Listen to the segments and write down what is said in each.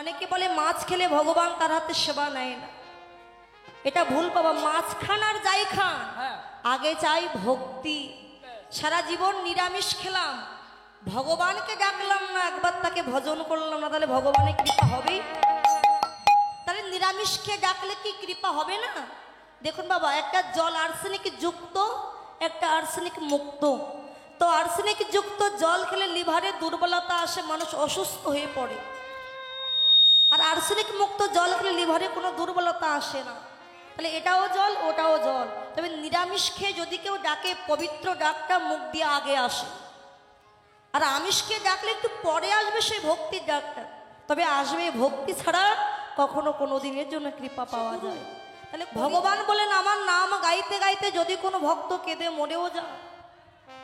অনেকে বলে মাছ খেলে ভগবান তার হাতে সেবা নেয় না, এটা ভুল বাবা। মাছ খান আর যাই খান, আগে চাই ভক্তি। সারা জীবন নিরামিষ খেলাম, ভগবানকে ডাকলাম না, একবার তাকে ভজন করলাম না, তাহলে ভগবানের কৃপা হবে? তাহলে নিরামিষকে ডাকলে কি কৃপা হবে না? দেখুন বাবা, একটা জল আর্সেনিক যুক্ত, একটা আর্সেনিক মুক্ত। তো আর্সেনিক যুক্ত জল খেলে লিভারে দুর্বলতা আসে, মানুষ অসুস্থ হয়ে পড়ে। আর আর্সেনিক মুক্ত জল খেলে লিভারে কোনো দুর্বলতা আসে না। তাহলে এটাও জল, ওটাও জল। তবে নিরামিষ খেয়ে যদি কেউ ডাকে, পবিত্র ডাকটা মুখ দিয়ে আগে আসে। আর আমিষকে ডাকলে একটু পরে আসবে সেই ভক্তির ডাকটা, তবে আসবে। ভক্তি ছাড়া কখনো কোনো দিনের জন্য কৃপা পাওয়া যায়। তাহলে ভগবান বলেন, আমার নাম গাইতে গাইতে যদি কোনো ভক্ত কেঁদে মরেও যায়,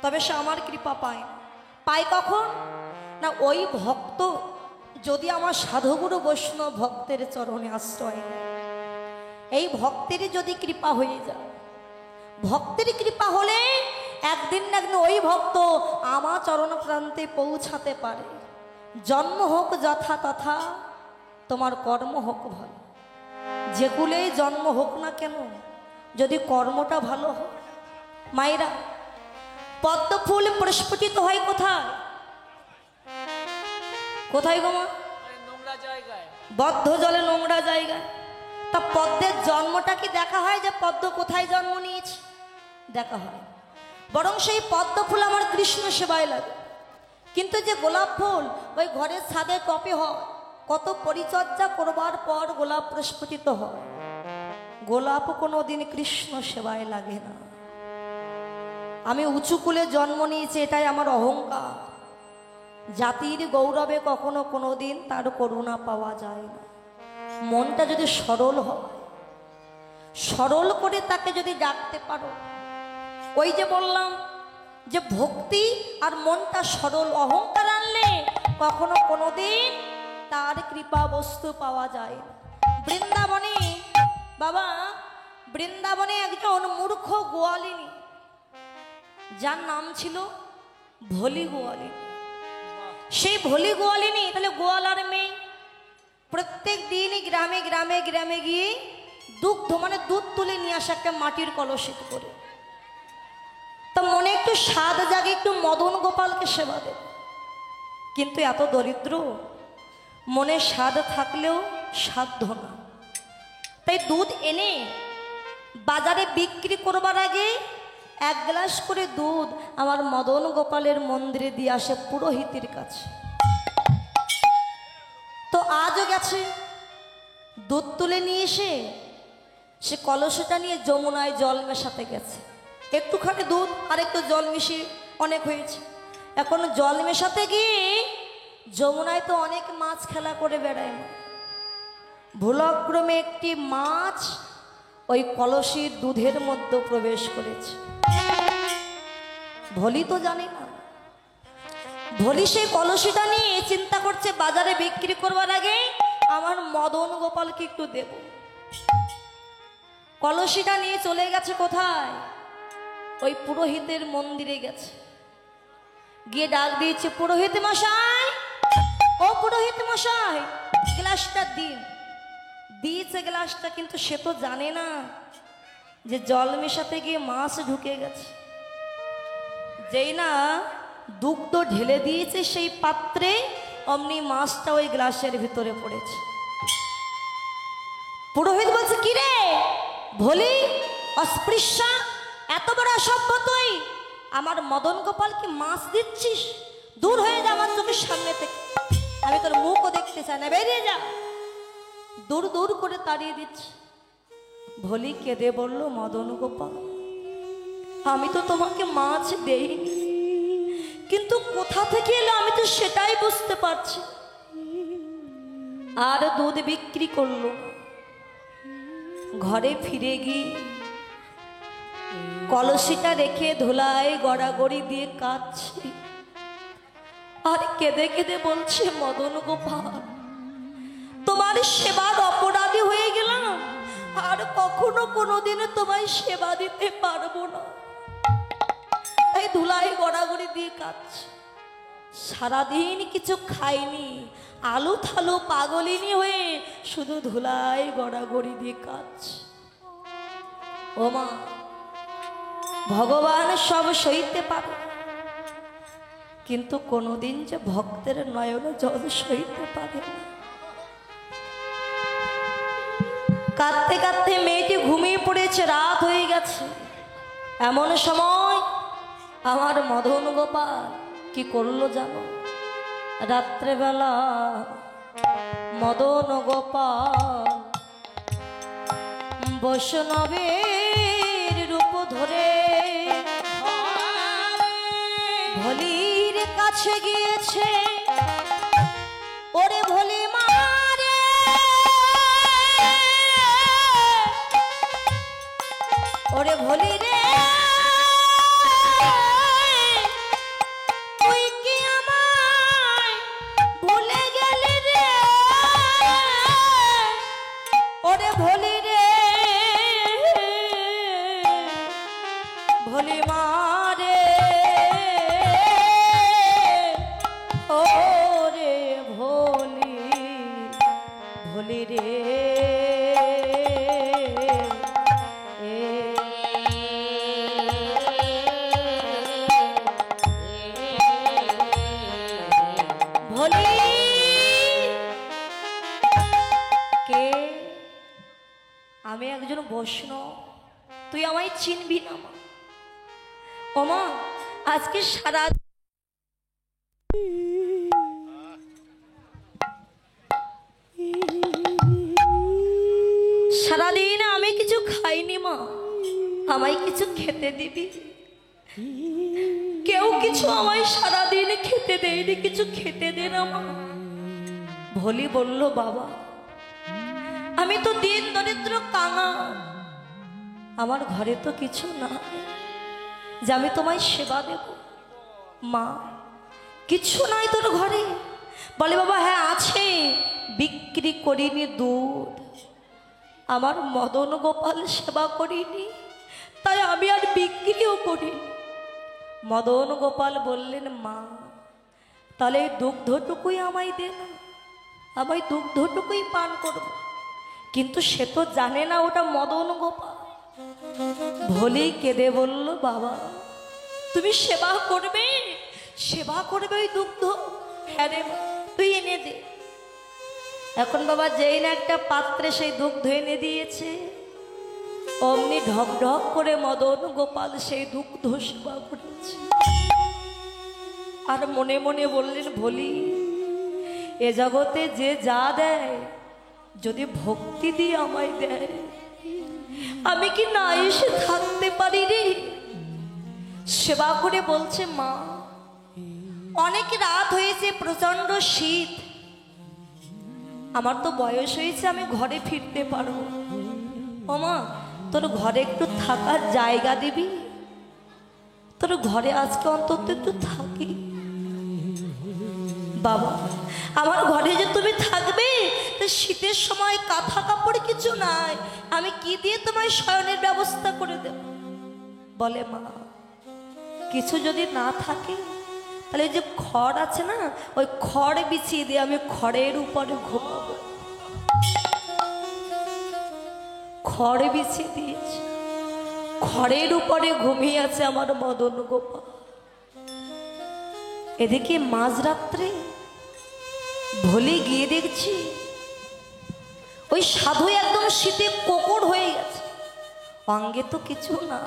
তবে সে আমার কৃপা পায় না। পায় কখন না, ওই ভক্ত যদি আমার সাধুগুরু বৈষ্ণব ভক্তের চরণে আশ্রয় নেয়। এই ভক্তেরই যদি কৃপা হয়ে যায়, ভক্তের কৃপা হলে একদিন না একদিন ওই ভক্ত আমার চরণ প্রান্তে পৌঁছাতে পারে। জন্ম হোক যথা তথা, তোমার কর্ম হোক ভালো। যে কুলেই জন্ম হোক না কেন, যদি কর্মটা ভালো হয়। মায়েরা, পদ্ম ফুল প্রস্ফুটিত হয় কোথায়? কোথায় গো মা? নোংরা জায়গায়, বদ্ধ জলে, নোংরা জায়গায়। তা পদ্মের জন্মটা কি দেখা হয় যে পদ্ম কোথায় জন্ম নিয়েছে? দেখা হয়। বরং সেই পদ্ম ফুল আমার কৃষ্ণ সেবায় লাগে। কিন্তু যে গোলাপ ফুল ওই ঘরের ছাদে টপে হয়, কত পরিচর্যা করবার পর গোলাপ প্রস্ফুটিত হয়, গোলাপও কোনো দিন কৃষ্ণ সেবায় লাগে না। আমি উঁচু কুলে জন্ম নিয়েছি, এটাই আমার অহংকার। জাতির গৌরবে কখনো কোনো দিন তার করুণা পাওয়া যায় না। মনটা যদি সরল হয়, সরল করে তাকে যদি ডাকতে পারো, ওই যে বললাম যে ভক্তি আর মনটা সরল, অহংকার আনলে কখনো কোনো দিন তার কৃপা বস্তু পাওয়া যায় না। বৃন্দাবনে বাবা, বৃন্দাবনে একজন মূর্খ গোয়ালিনী, যার নাম ছিল ভোলি গোয়ালিনী। সেই ভোলি গোয়ালিনী, তাহলে গোয়ালার মেয়ে, প্রত্যেক দিনই গ্রামে গ্রামে গ্রামে গিয়ে দুগ্ধ মানে দুধ তুলে নিয়ে আসে একটা মাটির কলসিত করে। তো মনে একটু স্বাদ জাগে, একটু মদন গোপালকে সেবা দেবে। কিন্তু এত দরিদ্র, মনে স্বাদ থাকলেও সাধ্য না। তাই দুধ এনে বাজারে বিক্রি করবার আগে এক গ্লাস করে দুধ আমার মদন গোপালের মন্দিরে দিয়ে আসে পুরোহিতের কাছে। তো আজও গেছে, দুধ তুলে নিয়ে এসে সে কলসটা নিয়ে যমুনায় জল মেশাতে গেছে। একটুখানি দুধ আর একটু জল মিশিয়ে অনেক হয়েছে। এখন জল মেশাতে গিয়ে যমুনায় তো অনেক মাছ খেলা করে বেড়ায় না, ভুলক্রমে একটি মাছ ওই কলসির দুধের মধ্যে প্রবেশ করেছে। ভোলি তো জানে না। ভোলি সেই কলসিটা নিয়ে চিন্তা করছে, বাজারে বিক্রি করবার আগে আমার মদন গোপালকে একটু দেব। কলসিটা নিয়ে চলে গেছে কোথায়? ওই পুরোহিতের মন্দিরে গেছে। গিয়ে ডাক দিয়েছে, পুরোহিত মশাই, ও পুরোহিত মশাই, গ্লাসটা দিন। দিয়েছে গ্লাসটা, কিন্তু সে তো জানে না যে জল মেশাতে গিয়ে মাছ ঢুকে গেছে। যেই না দুগ্ধ ঢেলে দিয়েছে সেই পাত্রে, অমনি মাছটা ওই গ্লাসের ভিতরে পড়েছে। পুরোহিত বলছে, কি রে ভোলি, অস্পৃশ্যা, এত বড় অসভ্য তুই, আমার মদন গোপালকে মাছ দিচ্ছিস? দূর হয়ে যা আমার চোখের সামনে থেকে, আমি তোর মুখও দেখতে চাই না, বেরিয়ে যা। দূর দূর করে তাড়িয়ে দিচ্ছে। ভোলি কেঁদে বলল, মদন গোপাল, আমি তো তোমাকে মাছ দেইনি, কিন্তু কোথা থেকে এলো আমি তো সেটাই বুঝতে পারছি। আর দুধ বিক্রি করলো। ঘরে ফিরে গিয়ে কলসিটা রেখে ধুলায় গড়াগড়ি দিয়ে কাঁদছি, আর কেঁদে কেঁদে বলছে, মদন গোপাল, তোমার সেবার অপরাধী হয়ে গেলাম, আর কখনো কোনোদিনও তোমায় সেবা দিতে পারবো না। তাই ধুলায় গড়াগড়ি দিয়ে কাঁদছে। সারাদিন কিছু খাইনি, আলু থালু পাগলিনী হয়ে শুধু ধুলাই গড়াগড়ি দিয়ে কাজ। ও মা, ভগবান সব সইতে পারে, কিন্তু কোনোদিন যে ভক্তের নয়ন জল সইতে পারে না। কাঁদতে কাঁদতে মেয়েটি ঘুমিয়ে পড়েছে, রাত হয়ে গেছে। এমন সময় আমার মদন গোপাল কি করলো জানো? রাত্রেবেলা মদন গোপাল বৈষ্ণবের রূপ ধরে ভলির কাছে গিয়েছে। ওরে ভলি মারে, ওরে ভলি রে, তুই কি আমায় ভুলে গেলি রে? ওরে ভলি রে, ভলি মারে, ওরে ভলি, ভলি রে। ভলি কে? আমি একজন বৈষ্ণব, তুই আমায় চিনবি না মা? ও মা, আজকে সারাদিন আমি কিছু খাইনি মা, আমায় কিছু খেতে দিবি? কেউ কিছু আমায় সারাদিন খেতে দেয়নি, কিছু খেতে দে না মা। ভলি বলল, বাবা আমি তো দিন দরিদ্র কাঙা, আমার ঘরে তো কিছু না যে আমি তোমায় সেবা দেব। মা, কিছু নাই তোর ঘরে? বলে, বাবা হ্যাঁ আছে, বিক্রি করিনি দুধ, আমার মদন গোপাল সেবা করিনি, তাই আমি আর বিক্রিও করিনি। মদন গোপাল বললেন, মা তাহলে এই দুগ্ধটুকুই আমায় দে না, আমায় দুগ্ধটুকুই পান করব। কিন্তু সে তো জানে না ওটা মদন গোপাল। ভলি কেঁদে বলল, বাবা তুমি সেবা করবে, সেবা করবে ওই দুগ্ধ? হ্যাঁ রে, তুই এনে দে। এখন বাবা যেই না একটা পাত্রে সেই দুগ্ধ এনে দিয়েছে, অমনি ঢক ঢক করে মদন গোপাল সেই দুগ্ধ সেবা করেছে। আর মনে মনে বললেন, ভলি এ জগতে যে যা দেয় যদি ভক্তি দিয়ে আমায় দেয়, আমি কি না এসে থাকতে পারি রে? সেবা করে বলছে, মা অনেক রাত হয়েছে, প্রচন্ড শীত, আমার তো বয়স হয়েছে, আমি ঘরে ফিরতে পারবো। ও মা, তোর ঘরে একটু থাকার জায়গা দিবি? তোর ঘরে আজকে অন্তত একটু থাকি। বাবা আমার ঘরে যে তুমি থাকবে, তো শীতের সময় কাঁথা কাপড় কিছু নাই, আমি কি দিয়ে তোমায় শয়নের ব্যবস্থা করে দেব? বলে, মা কিছু যদি না থাকে তাহলে যে খড় আছে না, ওই খড় বিছিয়ে দিয়ে আমি খড়ের উপরে ঘুমাবো। খড় বিছিয়ে দিয়েছি, খড়ের উপরে ঘুমিয়ে আছে আমার মদন গোপাল। এদিকে মাঝরাত্রে ভলি গিয়ে দেখছি ওই সাধু একদম শীতে কোকড় হয়ে গেছে, অঙ্গে তো কিছু না,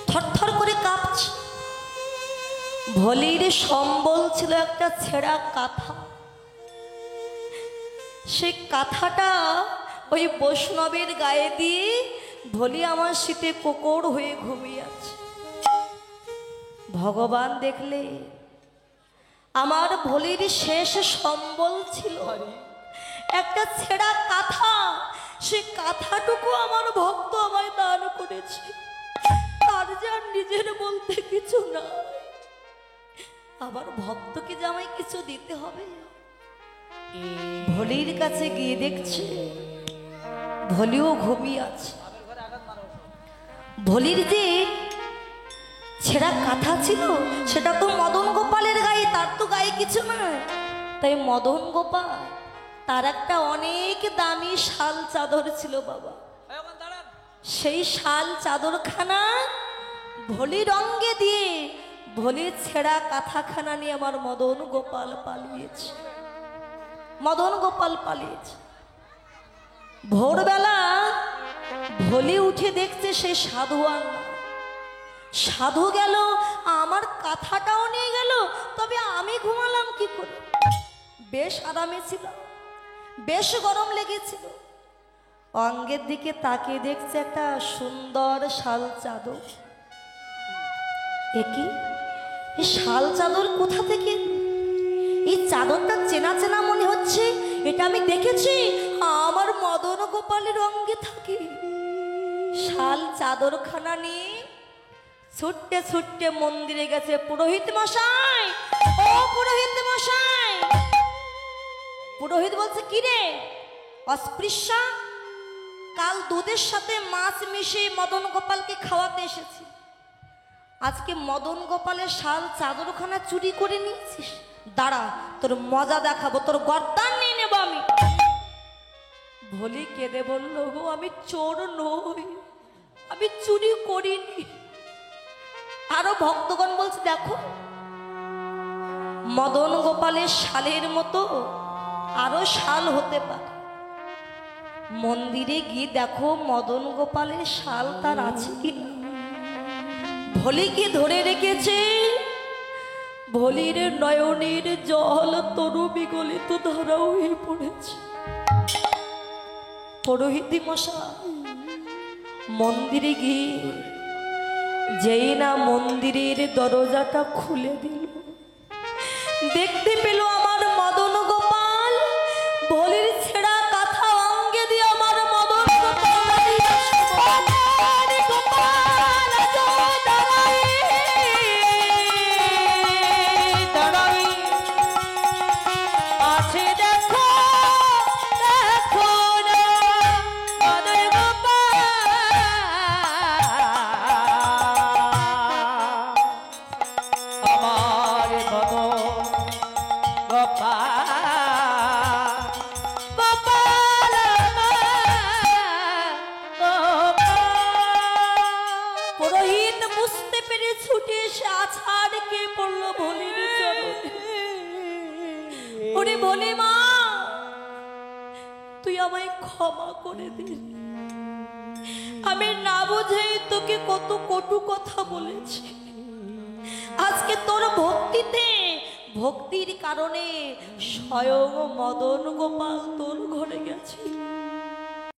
থরথর করে কাঁপছে। ভলির সম্বল ছিল একটা ছেঁড়া কাঁথা, সেই কাঁথাটা ওই বৈষ্ণবের গায়ে দিয়ে ভলি আমার শীতে কোকড় হয়ে ঘুমিয়ে আছে। ভগবান দেখলে আমার ভলির শেষ সম্বল ছিল একটা ছেঁড়া কাঁথা, সেই কাঁথাটুকু আমার ভক্ত আমায় দান করেছে, তার যার নিজের বলতে কিছু না, আমার ভক্তকে যে আমায় কিছু দিতে হবে। ভলির কাছে গিয়ে দেখছে ভলিও ঘুমিয়ে আছে। ভলির যে ছেঁড়া কাঁথা ছিল সেটা তো মদন গোপালের গায়ে, তার তো গায়ে কিছু না, তাই মদন গোপাল তার একটা অনেক দামি শাল চাদর ছিল বাবা। এই ওখানে দাঁড়ান। সেই শাল চাদরখানা ভলি রঙ্গে দিয়ে ভলির ছেঁড়া কাঁথাখানা নিয়ে আমার মদন গোপাল পালিয়েছে। মদন গোপাল পালিয়েছে। ভোরবেলা ভলি উঠে দেখছে সে সাধু আর না। সাধু গেল, আমার কাঁথাটাও নিয়ে গেল, তবে আমি ঘুমালাম কি করে? বেশ আরামে ছিল, বেশ গরম লেগেছিল। অঙ্গের দিকে তাকিয়ে দেখছে একটা সুন্দর শাল চাদর। একই এই শাল চাদর কোথা থেকে? এই চাদরটা চেনা চেনা মনে হচ্ছে, এটা আমি দেখেছি, আমার মদন গোপালের অঙ্গে থাকে। শাল চাদরখানা নিয়ে ছুটতে ছুটতে মন্দিরে গেছে। পুরোহিত মশাই, ও পুরোহিত মশাই। পুরোহিত বলছে, কি রে অস্পৃশ্যা, কাল দুধের সাথে মাছ মিশিয়ে মদন গোপালকে খাওয়াতে এসেছি, আজকে মদন গোপালের শাল চাদরখানা চুরি করে নিয়েছিস? দাঁড়া, তোর মজা দেখাবো, তোর গর্দান নিয়ে নেব আমি। ভলি কেঁদে বলল, গো আমি চোর নই, আমি চুরি করিনি। আরো ভক্তগণ বলছে, দেখো মদন গোপালের শালের মতো আরো শাল হতে পারে। মন্দিরে গিয়ে দেখো মদন গোপালের শাল তার আছে কিনা। ভলিকে ধরে রেখেছে। ভলির নয়নের জল তরু বিগলিত ধারা হয়ে পড়েছে। পুরোহিত মশাই মন্দিরে গিয়ে যেই না মন্দিরের দরজাটা খুলে দিল, দেখতে পেল আমার মদন গোপাল ভলির ছেঁড়া কাঁথা অঙ্গে দিয়ে আমার মদন বলে, মা তুই আমায় ক্ষমা করে দে, আমি না বুঝেই তোকে কত কটু কথা বলেছি। আজকে তোর ভক্তিতে, ভক্তির কারণে স্বয়ং মদন গোপাল তোর ঘরে গেছে।